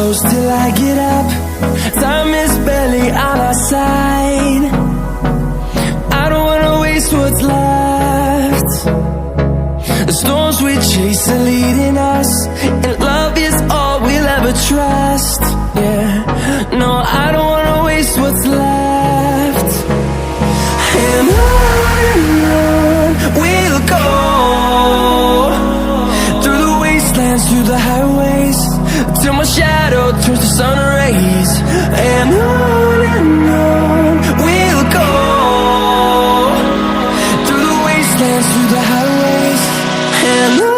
close till I get up. Time is barely on our side. I don't wanna waste what's left. The storms we chase are leading us, and love is all we'll ever trust. Yeah, no, I don't wanna waste what's left. And on we'll go, through the wastelands, through the highways, till my shadow turns to sun rays. And on we'll go, through the wastelands, through the highways, and on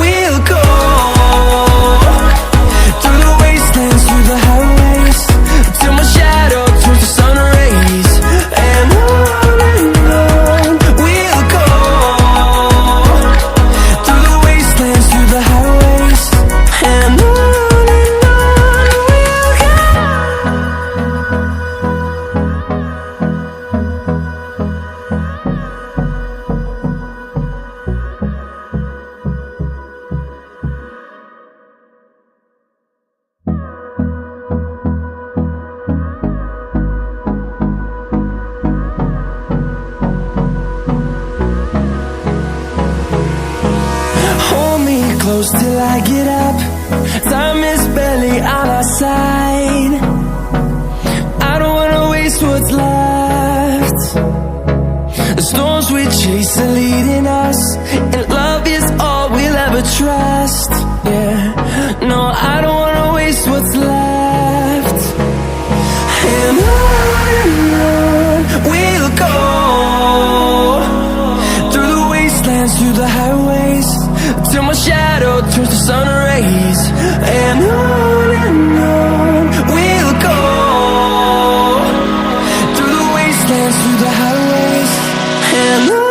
we'll go. Close till I get up. Time is barely on our side. I don't wanna waste what's left. The storms we chase are leading us, and love is all we'll ever trust. Yeah, no, I don't wanna waste what's left. And on we'll go, through the wastelands, through the highways, till my shadow turns to sun rays. And on we'll go, through the wastelands, through the highways, and on.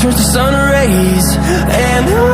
turns to sun rays, and